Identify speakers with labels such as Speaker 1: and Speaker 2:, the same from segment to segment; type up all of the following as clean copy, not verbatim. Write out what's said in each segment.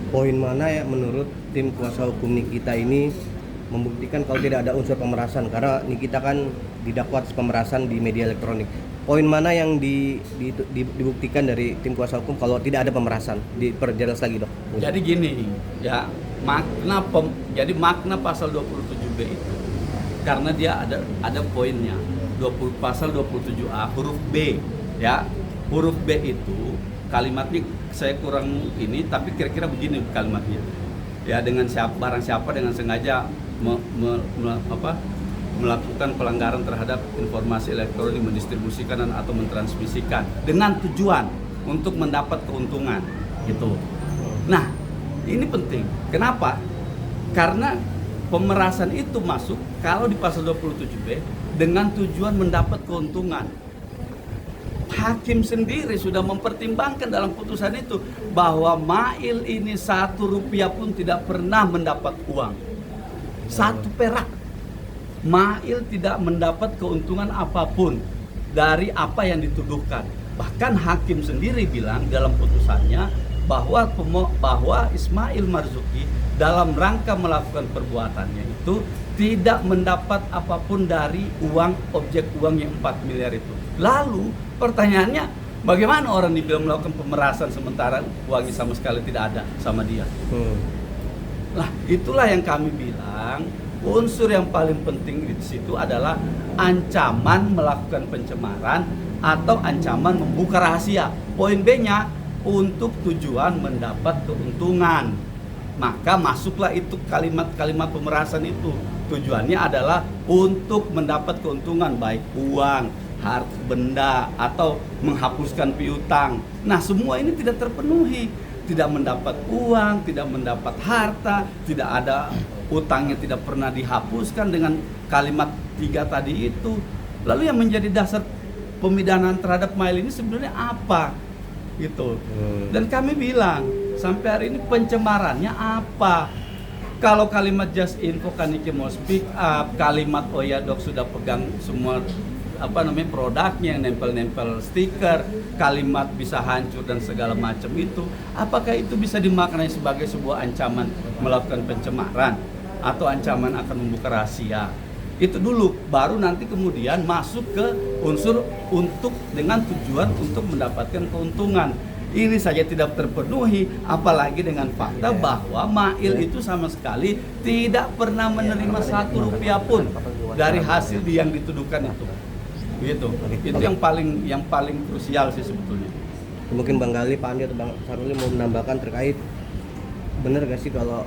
Speaker 1: poin mana ya menurut tim kuasa hukum Nikita ini membuktikan kalau tidak ada unsur pemerasan, karena Nikita kan didakwa atas pemerasan di media elektronik. Poin mana yang dibuktikan dari tim kuasa hukum kalau tidak ada pemerasan? Diperjelas lagi, Dok.
Speaker 2: Jadi gini, ya jadi makna pasal 27B itu karena dia ada poinnya. Pasal 27A huruf B, ya. Huruf B itu kalimatnya saya kurang ini, tapi kira-kira begini kalimatnya. Ya, dengan barang siapa dengan sengaja melakukan pelanggaran terhadap informasi elektronik, mendistribusikan atau mentransmisikan dengan tujuan untuk mendapat keuntungan gitu. Nah, ini penting. Kenapa? Karena pemerasan itu masuk kalau di pasal 27B dengan tujuan mendapat keuntungan. Hakim sendiri sudah mempertimbangkan dalam putusan itu bahwa Mail ini 1 rupiah pun tidak pernah mendapat uang. 1 perak. Mail tidak mendapat keuntungan apapun dari apa yang dituduhkan. Bahkan hakim sendiri bilang dalam putusannya bahwa Ismail Marzuki dalam rangka melakukan perbuatannya itu tidak mendapat apapun dari objek uang yang 4 miliar itu. Lalu pertanyaannya, bagaimana orang dibilang melakukan pemerasan sementara uangnya sama sekali tidak ada sama dia? Nah, itulah yang kami bilang unsur yang paling penting di situ adalah ancaman melakukan pencemaran atau ancaman membuka rahasia. Poin B-nya untuk tujuan mendapat keuntungan. Maka masuklah itu kalimat-kalimat pemerasan itu. Tujuannya adalah untuk mendapat keuntungan baik uang, harta benda atau menghapuskan piutang. Nah, semua ini tidak terpenuhi. Tidak mendapat uang, tidak mendapat harta, tidak ada utangnya, tidak pernah dihapuskan dengan kalimat 3 tadi itu. Lalu yang menjadi dasar pemidanaan terhadap Mail ini sebenarnya apa? Gitu. Dan kami bilang sampai hari ini pencemarannya apa? Kalau kalimat just info Kaniki mau speak up, kalimat oh ya dok sudah pegang semua produknya, nempel-nempel stiker, kalimat bisa hancur dan segala macam itu, apakah itu bisa dimaknai sebagai sebuah ancaman melakukan pencemaran atau ancaman akan membuka rahasia? Itu dulu, baru nanti kemudian masuk ke unsur untuk dengan tujuan untuk mendapatkan keuntungan. Ini saja tidak terpenuhi, apalagi dengan fakta bahwa Mail itu sama sekali tidak pernah menerima 1 rupiah pun dari hasil yang dituduhkan itu. Gitu. Itu yang paling krusial sih sebetulnya.
Speaker 1: Mungkin Bang Gali, Pak Andi atau Bang Saruli mau menambahkan terkait benar gak sih kalau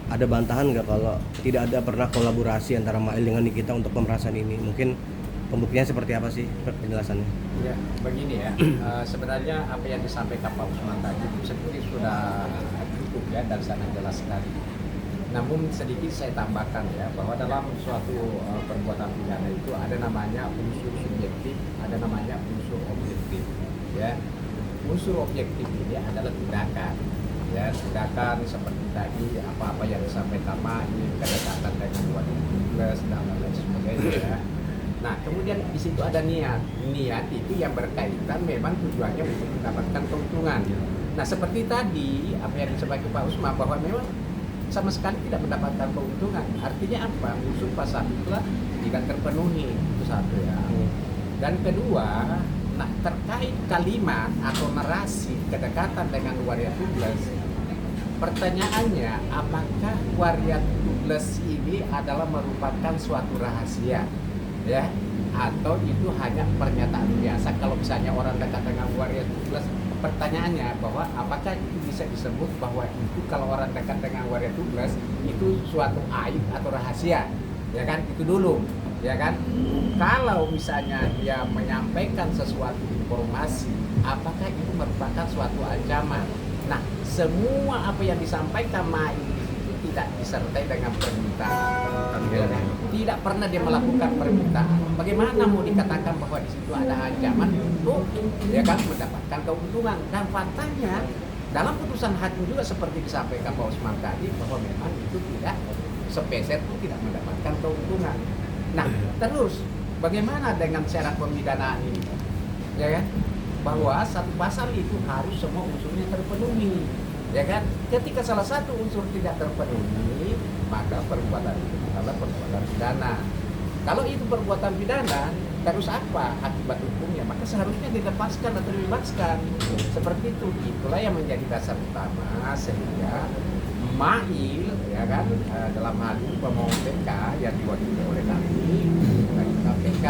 Speaker 1: ada bantahan nggak kalau tidak ada pernah kolaborasi antara Mail dengan Nikita untuk pemerasan ini? Mungkin pembuktiannya seperti apa sih penjelasannya?
Speaker 3: Ya, begini ya. Sebenarnya apa yang disampaikan Pak Usman tadi itu sebenarnya sudah cukup ya dan sangat jelas sekali. Namun sedikit saya tambahkan ya bahwa dalam suatu perbuatan pidana itu ada namanya unsur subjektif, ada namanya unsur objektif. Ya, unsur objektif ini adalah tindakan. Ya, tindakan seperti tadi apa-apa yang disampaikan Mail, kedekatan dengan 2017 dan lain sebagainya. Ya. Nah, kemudian di situ ada niat. Niat itu yang berkaitan memang tujuannya untuk mendapatkan keuntungan. Nah, seperti tadi apa yang disampaikan Pak Usman bahwa memang sama sekali tidak mendapatkan keuntungan. Artinya apa? Unsur pasal itulah tidak terpenuhi, itu satu ya. Dan kedua, nah terkait kalimat atau narasi kedekatan dengan waria tubles, pertanyaannya apakah waria tubles ini adalah merupakan suatu rahasia, ya? Atau itu hanya pernyataan biasa? Kalau misalnya orang dekat dengan waria tubles, pertanyaannya bahwa apakah itu bisa disebut bahwa itu kalau orang dekat dengan waria tubles itu suatu aib atau rahasia, ya kan? Itu dulu, ya kan? Kalau misalnya dia menyampaikan sesuatu informasi, apakah itu merupakan suatu ancaman? Nah, semua apa yang disampaikan Mail itu tidak disertai dengan permintaan, ya kan? Tidak pernah dia melakukan permintaan. Bagaimana mau dikatakan bahwa di situ ada ancaman untuk, ya kan, mendapatkan keuntungan? Dan faktanya dalam putusan hakim juga seperti disampaikan Pak Usman tadi bahwa memang itu tidak sepeser pun tidak mendapatkan keuntungan. Nah, terus bagaimana dengan syarat pemidanaan ini? Ya kan? Bahwa satu pasal itu harus semua unsurnya terpenuhi. Ya kan? Ketika salah satu unsur tidak terpenuhi, maka perbuatan itu adalah perbuatan pidana. Kalau itu perbuatan pidana, terus apa akibat hukumnya? Maka seharusnya dilepaskan atau dibebaskan. Seperti itu. Itulah yang menjadi dasar utama sehingga Mail, ya kan, dalam hal ini pemohon PK yang diwakili oleh kami dari KPK,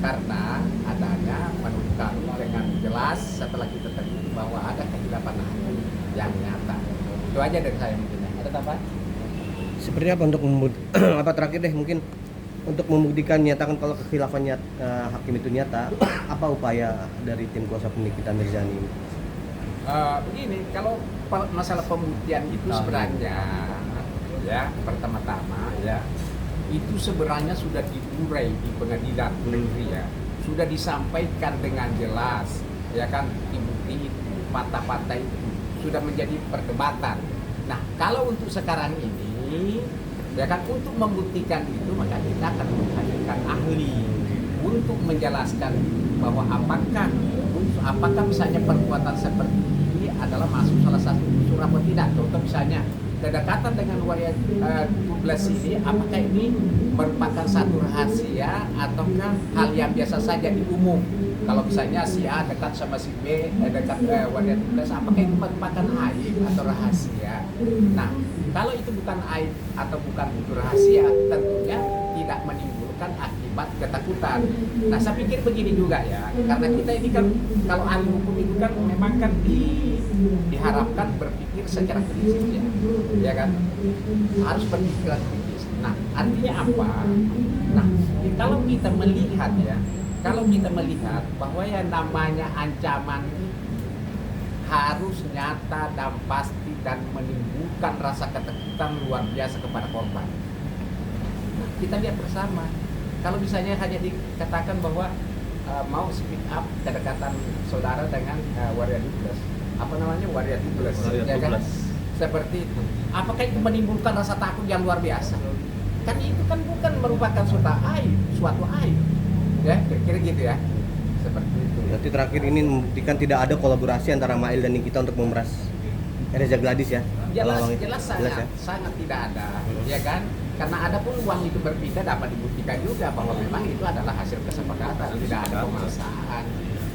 Speaker 3: karena adanya menurut kami dengan jelas setelah kita terima bahwa ada kehilapan hukum yang nyata. Itu aja dari saya mungkin. Ada tambahan?
Speaker 1: Seperti apa untuk apa terakhir deh mungkin untuk membuktikan nyatakan kalau kekhilafan hakim itu nyata, apa upaya dari tim kuasa hukum Nikita Mirzani ini?
Speaker 3: Begini, kalau masalah pembuktian itu sebenarnya ya pertama-tama ya itu sebenarnya sudah diurai di pengadilan negeri ya, sudah disampaikan dengan jelas ya kan, bukti itu patah-patah itu sudah menjadi perdebatan. Nah kalau untuk sekarang ini ya kan, untuk membuktikan itu maka kita akan menghadirkan ahli untuk menjelaskan bahwa apakah misalnya perbuatan seperti ini adalah masuk salah satu unsur apa tidak. Contoh misalnya kedekatan dengan waria tubles ini, apakah ini merupakan satu rahasia ataukah hal yang biasa saja di umum. Kalau misalnya si A dekat sama si B, dekat waria tubles, apakah itu merupakan aib atau rahasia. Nah kalau itu bukan aib atau bukan itu rahasia, tentunya tidak menimbulkan akibat ketakutan. Nah saya pikir begini juga ya, karena kita ini kan kalau ahli hukum itu kan memang kan diharapkan berpikir secara kritis ya kan, harus berpikir kritis. Nah artinya apa? Nah kalau kita melihat ya, kalau kita melihat bahwa yang namanya ancaman harus nyata dan pasti dan menimbulkan rasa ketakutan luar biasa kepada korban. Nah, kita lihat bersama, kalau misalnya hanya dikatakan bahwa mau speed up kedekatan saudara dengan waria tubles, apa namanya waria tubles, ya kan? Seperti itu. Apakah itu menimbulkan rasa takut yang luar biasa? Kan itu kan bukan merupakan suatu aib, ya kira-kira gitu ya. Seperti itu.
Speaker 1: Berarti terakhir ini membuktikan tidak ada kolaborasi antara Mail dan Nikita untuk memeras Reza Gladys ya?
Speaker 3: Jelas sangat tidak ada, ya kan? Karena ada pun uang itu berpindah dapat dibuktikan juga bahwa memang itu adalah hasil kesepakatan, tidak ada pemaksaan.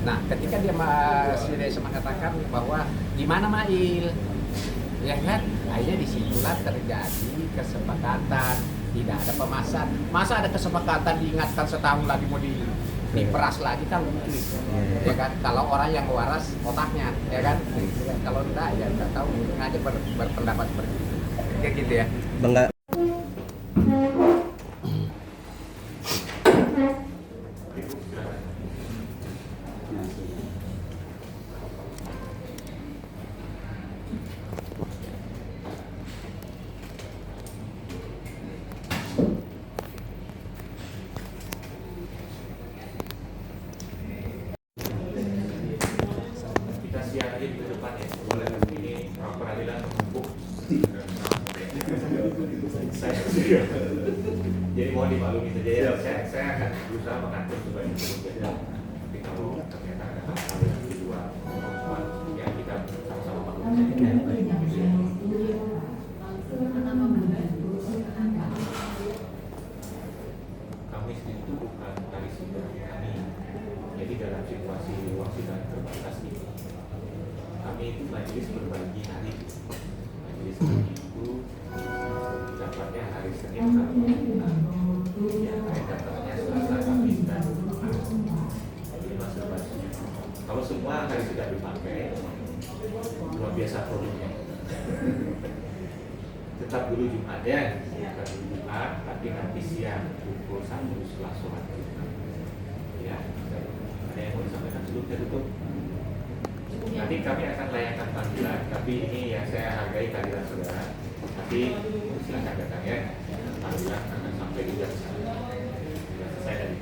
Speaker 3: Nah, ketika si Reza mengatakan bahwa gimana Mail, ya kan? Akhirnya disitulah terjadi kesepakatan, tidak ada pemaksaan. Masa ada kesepakatan diingatkan setahun lagi mau diperas lagi kan lucu, ya kan? Kalau orang yang waras otaknya, ya kan? Kalau enggak ya enggak tahu, mungkin aja berpendapat seperti itu, kayak gitu ya.
Speaker 1: Bangga.
Speaker 4: Siang aja di depan ya, boleh ini peradilan menumpuk. Saya juga. Jadi mohon dimaklumi saja ya. Saya akan berusaha mengatur supaya itu berbeda. Tapi kalau ternyata ada hal-hal yang di luar kemampuan, ya kita sama-sama maklumi saja. Kami itu bukan dari sidang kami. Jadi dalam situasi ruang sidang terbatas ini, kami itu majelis berbagi hari. Majelis itu dapatnya hari Senin ya, dapatnya Selasa, Kamis dan Jumat. Jadi masa basi. Kalau semua hari sudah dipakai, luar biasa produknya. Tetap dulu Jumat ya, tetap dulu Jumat, tapi nanti siang pukul 1 setelah sholat Jumat. Ya, ada yang mau disampaikan sebelum saya tutup? Nanti kami akan layangkan panggilan, tapi ini yang saya hargai kehadiran saudara. Nanti silakan datang ya, panggilan akan sampai juga. Sudah selesai dari